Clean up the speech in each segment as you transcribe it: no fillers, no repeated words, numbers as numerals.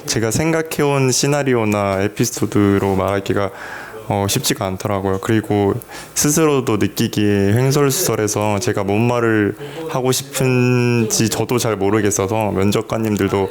제가 생각해온 시나리오나 에피소드로 말하기가 쉽지가 않더라고요. 그리고 스스로도 느끼기에 횡설수설해서 제가 뭔 말을 하고 싶은지 저도 잘 모르겠어서 면접관님들도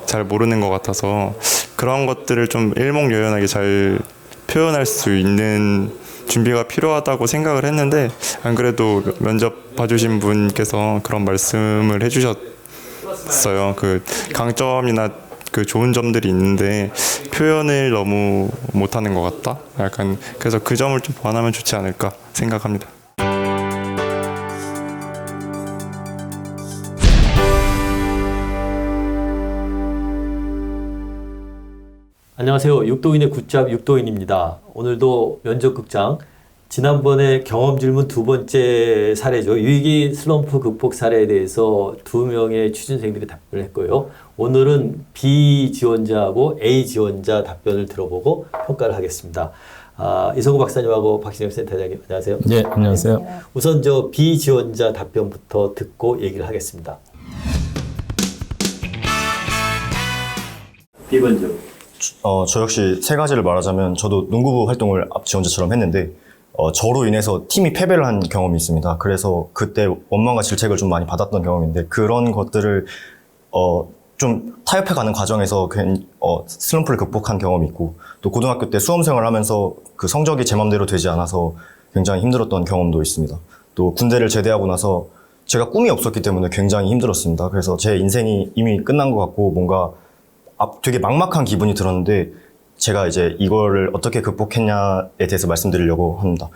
잘 모르는 것 같아서 그런 것들을 좀 일목요연하게 잘 표현할 수 있는 준비가 필요하다고 생각을 했는데, 안 그래도 면접 봐주신 분께서 그런 말씀을 해주셨어요. 그 강점이나 그 좋은 점들이 있는데 표현을 너무 못하는 것 같다? 약간 그래서 그 점을 좀 보완하면 좋지 않을까 생각합니다. 안녕하세요. 육도인의 굿잡 육도인입니다. 오늘도 면접극장, 지난번에 경험 질문 두 번째 사례죠. 위기 슬럼프 극복 사례에 대해서 2명의 취준생들이 답변을 했고요. 오늘은 B 지원자하고 A 지원자 답변을 들어보고 평가를 하겠습니다. 이성구 박사님하고 박신영 센터장님, 안녕하세요. 네, 안녕하세요. 우선 저 B 지원자 답변부터 듣고 얘기를 하겠습니다. B번째. 저 역시 세 가지를 말하자면, 저도 농구부 활동을 앞 지원자처럼 했는데 저로 인해서 팀이 패배를 한 경험이 있습니다. 그래서 그때 원망과 질책을 좀 많이 받았던 경험인데, 그런 것들을 좀 타협해가는 과정에서 슬럼프를 극복한 경험이 있고, 또 고등학교 때 수험생활을 하면서 그 성적이 제 맘대로 되지 않아서 굉장히 힘들었던 경험도 있습니다. 또 군대를 제대하고 나서 제가 꿈이 없었기 때문에 굉장히 힘들었습니다. 그래서 제 인생이 이미 끝난 것 같고 뭔가 되게 막막한 기분이 들었는데, 제가 이제 이거를 어떻게 극복했냐에 대해서 말씀드리려고 합니다.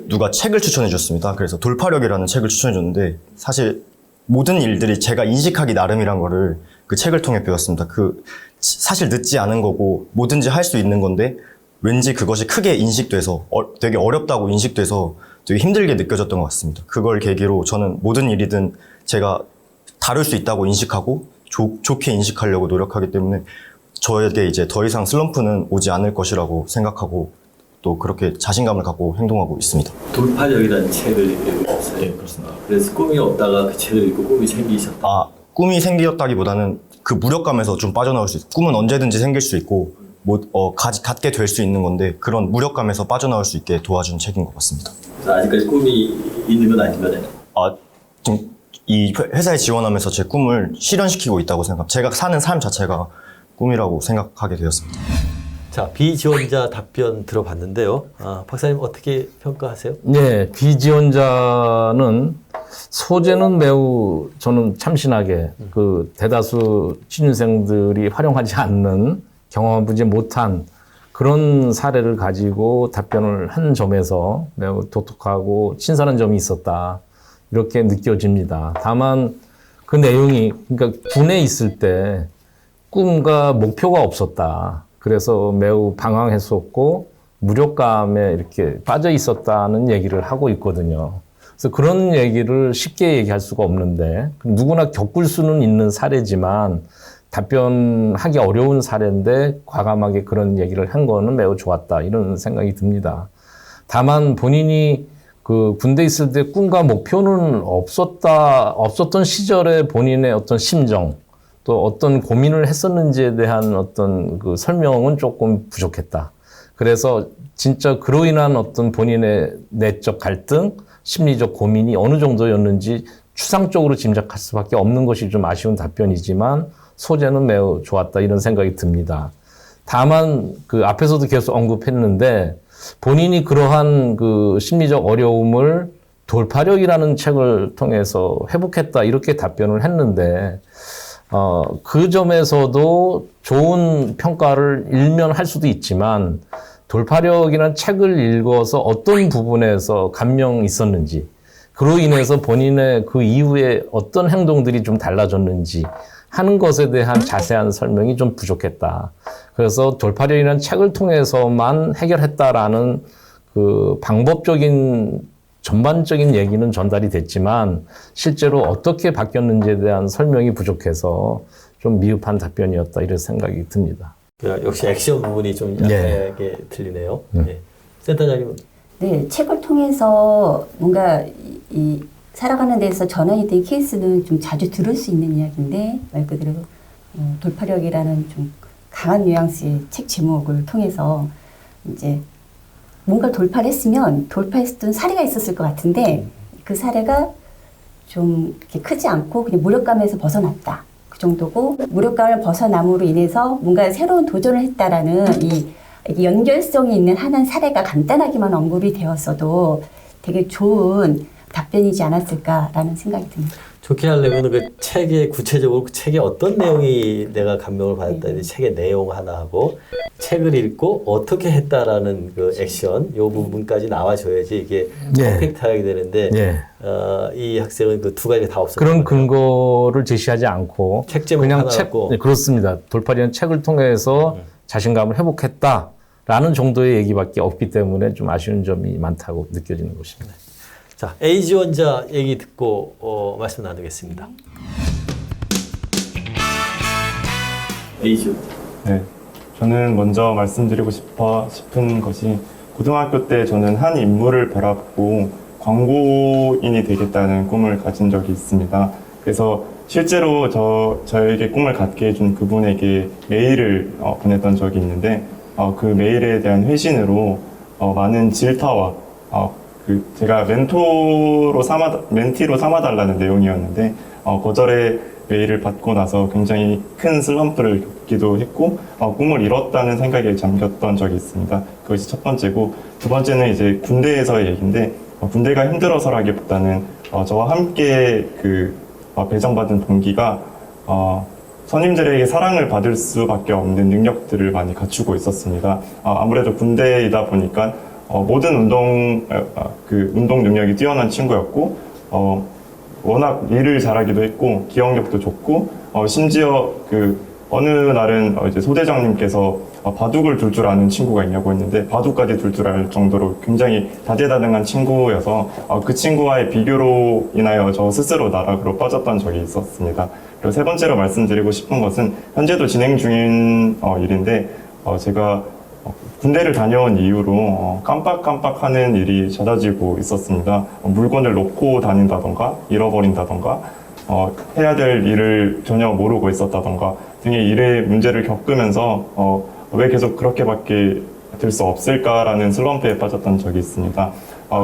누가 책을 추천해 줬습니다. 그래서 돌파력이라는 책을 추천해 줬는데, 사실 모든 일들이 제가 인식하기 나름이란 거를 그 책을 통해 배웠습니다. 사실 늦지 않은 거고 뭐든지 할 수 있는 건데, 왠지 그것이 크게 인식돼서 되게 어렵다고 인식돼서 되게 힘들게 느껴졌던 것 같습니다. 그걸 계기로 저는 모든 일이든 제가 다룰 수 있다고 인식하고 좋게 인식하려고 노력하기 때문에 저에게 이제 더 이상 슬럼프는 오지 않을 것이라고 생각하고, 또 그렇게 자신감을 갖고 행동하고 있습니다. 돌파력이라는 책을 읽으셨어요? 네, 그렇습니다. 그래서 꿈이 없다가 그 책을 읽고 꿈이 생기셨다? 꿈이 생겼다기보다는 그 무력감에서 좀 빠져나올 수 있어요. 꿈은 언제든지 생길 수 있고 갖게 될 수 있는 건데, 그런 무력감에서 빠져나올 수 있게 도와준 책인 것 같습니다. 아직까지 꿈이 있는 건 아니면? 지금 이 회사에 지원하면서 제 꿈을 실현시키고 있다고 생각합니다. 제가 사는 삶 자체가 꿈이라고 생각하게 되었습니다. 자, B 지원자 답변 들어봤는데요. 박사님 어떻게 평가하세요? 네, 비지원자는 소재는 매우 저는 참신하게 그 대다수 취준생들이 활용하지 않는, 경험해보지 못한 그런 사례를 가지고 답변을 한 점에서 매우 독특하고 신선한 점이 있었다, 이렇게 느껴집니다. 다만 그 내용이, 그러니까 군에 있을 때 꿈과 목표가 없었다. 그래서 매우 방황했었고 무력감에 이렇게 빠져 있었다는 얘기를 하고 있거든요. 그래서 그런 얘기를 쉽게 얘기할 수가 없는데, 누구나 겪을 수는 있는 사례지만 답변하기 어려운 사례인데 과감하게 그런 얘기를 한 거는 매우 좋았다, 이런 생각이 듭니다. 다만 본인이 그 군대 있을 때 꿈과 목표는 없었던 시절에 본인의 어떤 심정, 또 어떤 고민을 했었는지에 대한 어떤 그 설명은 조금 부족했다. 그래서 진짜 그로 인한 어떤 본인의 내적 갈등, 심리적 고민이 어느 정도였는지 추상적으로 짐작할 수밖에 없는 것이 좀 아쉬운 답변이지만, 소재는 매우 좋았다, 이런 생각이 듭니다. 다만 그 앞에서도 계속 언급했는데, 본인이 그러한 그 심리적 어려움을 돌파력이라는 책을 통해서 회복했다, 이렇게 답변을 했는데, 그 점에서도 좋은 평가를 일면 할 수도 있지만, 돌파력이라는 책을 읽어서 어떤 부분에서 감명이 있었는지, 그로 인해서 본인의 그 이후에 어떤 행동들이 좀 달라졌는지 하는 것에 대한 자세한 설명이 좀 부족했다. 그래서 돌파력이라는 책을 통해서만 해결했다라는 그 방법적인 전반적인 얘기는 전달이 됐지만, 실제로 어떻게 바뀌었는지에 대한 설명이 부족해서 좀 미흡한 답변이었다, 이런 생각이 듭니다. 역시 액션 부분이 좀 약하게 들리네요. 네. 센터장님은? 네, 책을 통해서 뭔가 살아가는 데서 전환이 된 케이스는 좀 자주 들을 수 있는 이야기인데, 말 그대로 돌파력이라는 좀 강한 뉘앙스의 책 제목을 통해서 이제 뭔가 돌파를 했으면 돌파했던 사례가 있었을 것 같은데 그 사례가 좀 이렇게 크지 않고 그냥 무력감에서 벗어났다. 그 정도고 무력감을 벗어남으로 인해서 뭔가 새로운 도전을 했다라는 이 연결성이 있는 하나의 사례가 간단하게만 언급이 되었어도 되게 좋은 답변이지 않았을까라는 생각이 듭니다. 좋게 하려면 그 책에 구체적으로 그 책에 어떤 내용이 내가 감명을 받았다. 책의 내용 하나 하고 책을 읽고 어떻게 했다라는 그 액션 요 부분까지 나와줘야지 이게 퍼펙트하게 되는데 이 학생은 그 두 가지가 다 없었어요. 그런 근거를 제시하지 않고 책 제목 그냥 하나 책 갖고. 네, 그렇습니다. 돌파리는 책을 통해서 자신감을 회복했다라는 정도의 얘기밖에 없기 때문에 좀 아쉬운 점이 많다고 느껴지는 것입니다. 자, 에이지원자 얘기 듣고 말씀 나누겠습니다. 에이지원자. 네, 저는 먼저 말씀드리고 싶은 것이 고등학교 때 저는 한 인물을 바라보고 광고인이 되겠다는 꿈을 가진 적이 있습니다. 그래서 실제로 저에게 꿈을 갖게 해준 그분에게 메일을 보냈던 적이 있는데 그 메일에 대한 회신으로 많은 질타와 제가 멘티로 삼아달라는 내용이었는데 거절의 메일을 받고 나서 굉장히 큰 슬럼프를 겪기도 했고 꿈을 잃었다는 생각에 잠겼던 적이 있습니다. 그것이 첫 번째고 두 번째는 이제 군대에서의 얘기인데 군대가 힘들어서라기보다는 저와 함께 배정받은 동기가 선임들에게 사랑을 받을 수밖에 없는 능력들을 많이 갖추고 있었습니다. 아무래도 군대이다 보니까 모든 운동 능력이 뛰어난 친구였고, 워낙 일을 잘하기도 했고, 기억력도 좋고, 심지어 어느 날은 이제 소대장님께서 바둑을 둘 줄 아는 친구가 있냐고 했는데, 바둑까지 둘 줄 알 정도로 굉장히 다재다능한 친구여서, 그 친구와의 비교로 인하여 저 스스로 나락으로 빠졌던 적이 있었습니다. 그리고 세 번째로 말씀드리고 싶은 것은, 현재도 진행 중인 일인데, 제가 군대를 다녀온 이후로 깜빡깜빡하는 일이 잦아지고 있었습니다. 물건을 놓고 다닌다던가 잃어버린다던가 해야 될 일을 전혀 모르고 있었다던가 등의 일의 문제를 겪으면서 왜 계속 그렇게밖에 될 수 없을까라는 슬럼프에 빠졌던 적이 있습니다.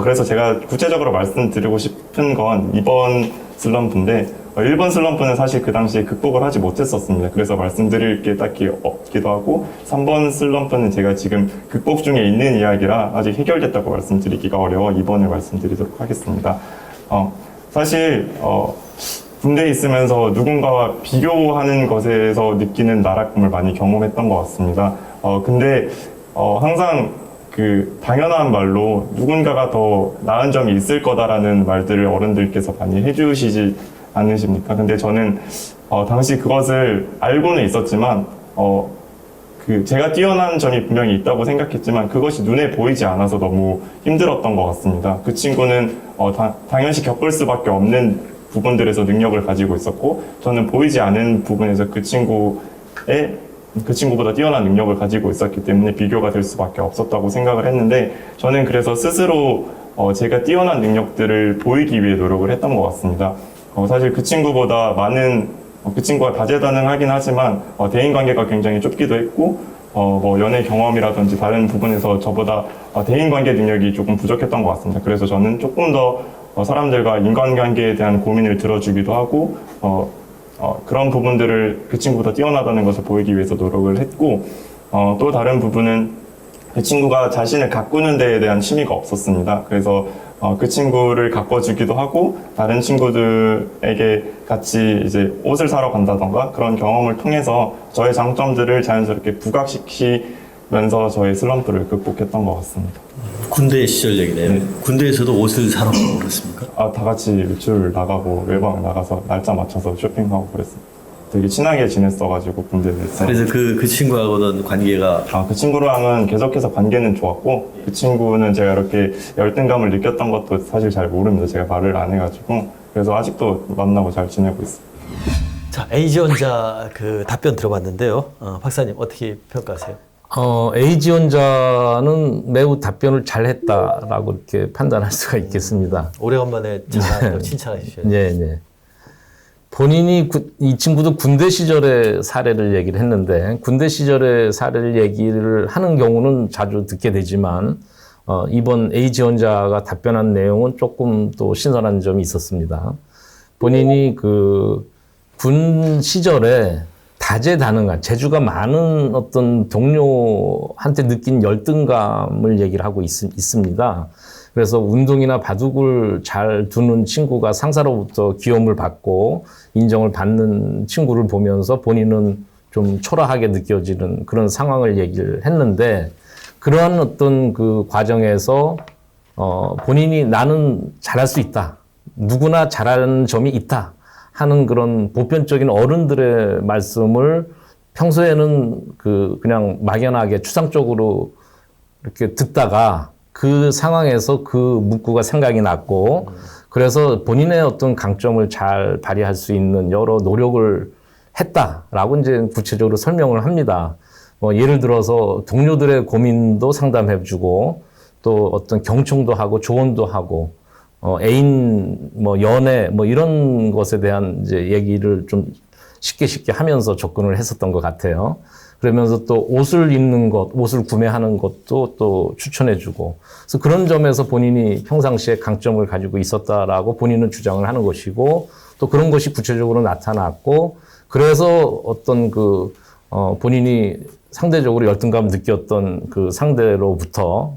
그래서 제가 구체적으로 말씀드리고 싶은 건 2번 슬럼프인데 1번 슬럼프는 사실 그 당시에 극복을 하지 못했었습니다. 그래서 말씀드릴 게 딱히 없기도 하고 3번 슬럼프는 제가 지금 극복 중에 있는 이야기라 아직 해결됐다고 말씀드리기가 어려워 2번을 말씀드리도록 하겠습니다. 사실 군대에 있으면서 누군가와 비교하는 것에서 느끼는 나락감을 많이 경험했던 것 같습니다. 근데 항상 당연한 말로 누군가가 더 나은 점이 있을 거다라는 말들을 어른들께서 많이 해주시지 않으십니까? 근데 저는 당시 그것을 알고는 있었지만 제가 뛰어난 점이 분명히 있다고 생각했지만 그것이 눈에 보이지 않아서 너무 힘들었던 것 같습니다. 그 친구는 당연시 겪을 수밖에 없는 부분들에서 능력을 가지고 있었고 저는 보이지 않는 부분에서 그 친구보다 뛰어난 능력을 가지고 있었기 때문에 비교가 될 수밖에 없었다고 생각을 했는데 저는 그래서 스스로 제가 뛰어난 능력들을 보이기 위해 노력을 했던 것 같습니다. 사실 그 친구가 다재다능하긴 하지만 대인관계가 굉장히 좁기도 했고 연애 경험이라든지 다른 부분에서 저보다 대인관계 능력이 조금 부족했던 것 같습니다. 그래서 저는 조금 더 사람들과 인간관계에 대한 고민을 들어주기도 하고 그런 부분들을 그 친구보다 뛰어나다는 것을 보이기 위해서 노력을 했고 또 다른 부분은 그 친구가 자신을 가꾸는 데에 대한 취미가 없었습니다. 그래서 그 친구를 가꿔주기도 하고 다른 친구들에게 같이 이제 옷을 사러 간다던가 그런 경험을 통해서 저의 장점들을 자연스럽게 부각시키면서 저의 슬럼프를 극복했던 것 같습니다. 군대 시절 얘기네요. 네. 군대에서도 옷을 사러 가고 그랬습니까? 다 같이 외출 나가고 외박 나가서 날짜 맞춰서 쇼핑하고 그랬습니다. 되게 친하게 지냈어가지고 군대 내에서. 그래서 그 친구하고는 관계가 그 친구랑은 계속해서 관계는 좋았고 그 친구는 제가 이렇게 열등감을 느꼈던 것도 사실 잘 모릅니다. 제가 말을 안 해가지고 그래서 아직도 만나고 잘 지내고 있습니다. 자, 에이지원자 답변 들어봤는데요. 박사님 어떻게 평가하세요? 에이지원자는 매우 답변을 잘했다라고 이렇게 판단할 수가 있겠습니다. 오래간만에 잘한다고 칭찬해 주셔야죠. 네. 본인이 이 친구도 군대 시절의 사례를 얘기를 했는데 군대 시절의 사례를 얘기를 하는 경우는 자주 듣게 되지만 이번 A 지원자가 답변한 내용은 조금 또 신선한 점이 있었습니다. 본인이 그 군 시절에 다재다능한 재주가 많은 어떤 동료한테 느낀 열등감을 얘기를 하고 있습니다. 그래서 운동이나 바둑을 잘 두는 친구가 상사로부터 귀여움을 받고 인정을 받는 친구를 보면서 본인은 좀 초라하게 느껴지는 그런 상황을 얘기를 했는데 그러한 어떤 그 과정에서 본인이 나는 잘할 수 있다. 누구나 잘하는 점이 있다. 하는 그런 보편적인 어른들의 말씀을 평소에는 그냥 막연하게 추상적으로 이렇게 듣다가 그 상황에서 그 문구가 생각이 났고 그래서 본인의 어떤 강점을 잘 발휘할 수 있는 여러 노력을 했다라고 이제 구체적으로 설명을 합니다. 예를 들어서 동료들의 고민도 상담해주고 또 어떤 경청도 하고 조언도 하고 애인 연애 이런 것에 대한 이제 얘기를 좀 쉽게 하면서 접근을 했었던 것 같아요. 그러면서 또 옷을 입는 것, 옷을 구매하는 것도 또 추천해주고 그래서 그런 점에서 본인이 평상시에 강점을 가지고 있었다라고 본인은 주장을 하는 것이고 또 그런 것이 구체적으로 나타났고 그래서 어떤 본인이 상대적으로 열등감을 느꼈던 그 상대로부터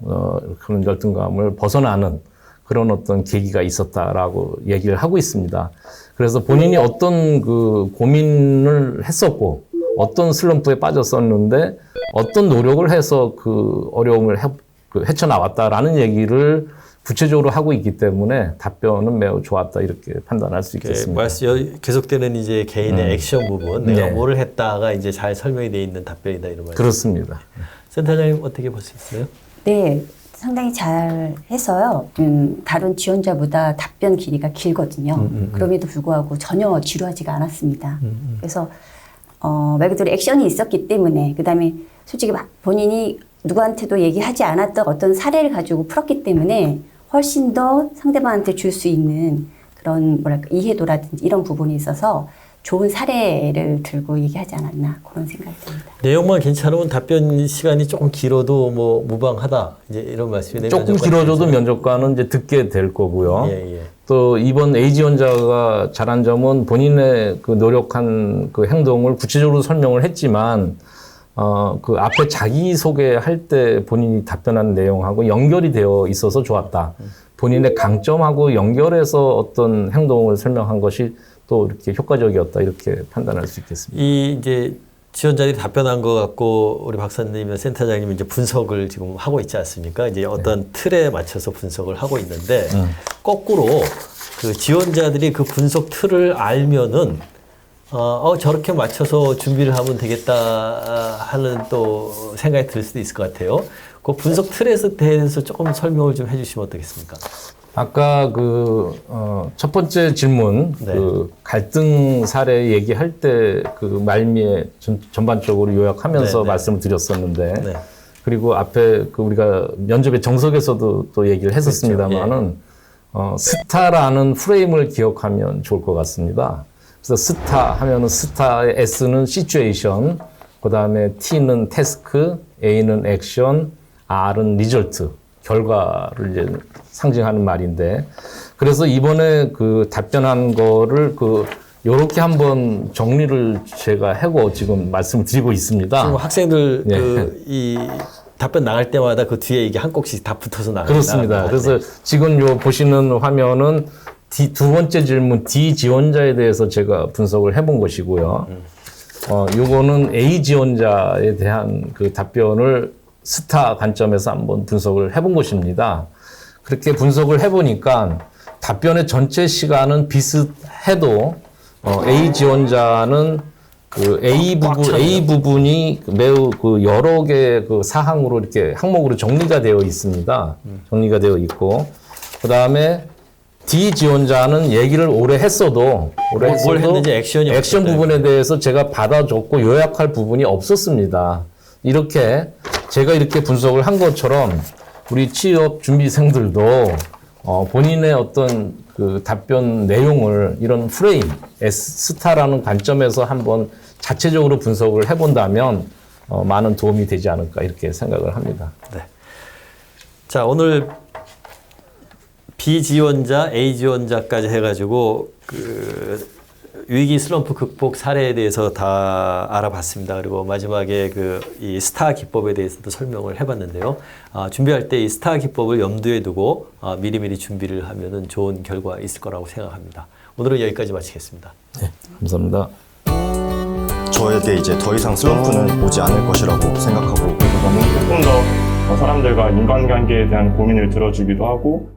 그런 열등감을 벗어나는 그런 어떤 계기가 있었다라고 얘기를 하고 있습니다. 그래서 본인이 어떤 그 고민을 했었고 어떤 슬럼프에 빠졌었는데 어떤 노력을 해서 그 어려움을 헤쳐나왔다라는 얘기를 구체적으로 하고 있기 때문에 답변은 매우 좋았다 이렇게 판단할 수 있겠습니다. 계속되는 이제 개인의 액션 부분, 내가 네. 뭐를 했다가 이제 잘 설명이 되어 있는 답변이다 이런 말씀. 그렇습니다. 센터장님 어떻게 볼 수 있어요? 네, 상당히 잘 해서요. 다른 지원자보다 답변 길이가 길거든요. 그럼에도 불구하고 전혀 지루하지가 않았습니다. 그래서 말 그대로 액션이 있었기 때문에 그다음에 솔직히 막 본인이 누구한테도 얘기하지 않았던 어떤 사례를 가지고 풀었기 때문에 훨씬 더 상대방한테 줄 수 있는 그런 이해도라든지 이런 부분이 있어서 좋은 사례를 들고 얘기하지 않았나 그런 생각이 듭니다. 내용만 괜찮으면 답변 시간이 조금 길어도 무방하다 이제 이런 말씀이네요. 조금 길어져도 면접관은 이제 듣게 될 거고요. 예. 또 이번 A 지원자가 잘한 점은 본인의 그 노력한 그 행동을 구체적으로 설명을 했지만 그 앞에 자기소개할 때 본인이 답변한 내용하고 연결이 되어 있어서 좋았다. 본인의 강점하고 연결해서 어떤 행동을 설명한 것이 또 이렇게 효과적이었다 이렇게 판단할 수 있겠습니다. 이 이제 지원자들이 답변한 것 같고 우리 박사님이나 센터장님이 이제 분석을 지금 하고 있지 않습니까? 이제 어떤 틀에 맞춰서 분석을 하고 있는데 거꾸로 그 지원자들이 그 분석 틀을 알면은 저렇게 맞춰서 준비를 하면 되겠다 하는 또 생각이 들 수도 있을 것 같아요. 그 분석 틀에서 대해서 조금 설명을 좀 해주시면 어떻겠습니까? 아까 첫 번째 질문, 네. 갈등 사례 얘기할 때 말미에 전반적으로 요약하면서 네. 말씀을 드렸었는데, 네. 그리고 앞에 우리가 면접의 정석에서도 또 얘기를 했었습니다만은, 스타라는 프레임을 기억하면 좋을 것 같습니다. 그래서 스타 하면은 스타의 S는 시츄에이션, 그 다음에 T는 태스크, A는 액션, R은 리절트, 결과를 이제 상징하는 말인데, 그래서 이번에 답변한 거를 요렇게 한번 정리를 제가 하고 지금 말씀을 드리고 있습니다. 지금 학생들 네. 이 답변 나갈 때마다 그 뒤에 이게 한 꼭씩 다 붙어서 나갑니다. 그렇습니다. 그래서 지금 보시는 화면은 두 번째 질문 D 지원자에 대해서 제가 분석을 해본 것이고요. 요거는 A 지원자에 대한 답변을 스타 관점에서 한번 분석을 해본 것입니다. 그렇게 분석을 해보니까 답변의 전체 시간은 비슷해도 A 지원자는 A 부분이 매우 여러 개의 사항으로 이렇게 항목으로 정리가 되어 있습니다. 정리가 되어 있고, 그 다음에 D 지원자는 얘기를 오래 했어도 뭘 했는지 액션 부분에 대해서 제가 받아줬고 요약할 부분이 없었습니다. 이렇게 제가 이렇게 분석을 한 것처럼 우리 취업 준비생들도 본인의 어떤 그 답변 내용을 이런 프레임, 스타라는 관점에서 한번 자체적으로 분석을 해본다면 많은 도움이 되지 않을까 이렇게 생각을 합니다. 네. 자, 오늘 B 지원자, A 지원자까지 해가지고 그 위기 슬럼프 극복 사례에 대해서 다 알아봤습니다. 그리고 마지막에 이 스타 기법에 대해서도 설명을 해봤는데요. 준비할 때 이 스타 기법을 염두에 두고 미리미리 준비를 하면은 좋은 결과 있을 거라고 생각합니다. 오늘은 여기까지 마치겠습니다. 네, 감사합니다. 저에게 이제 더 이상 슬럼프는 오지 않을 것이라고 생각하고 저는 조금 더 사람들과 인간관계에 대한 고민을 들어주기도 하고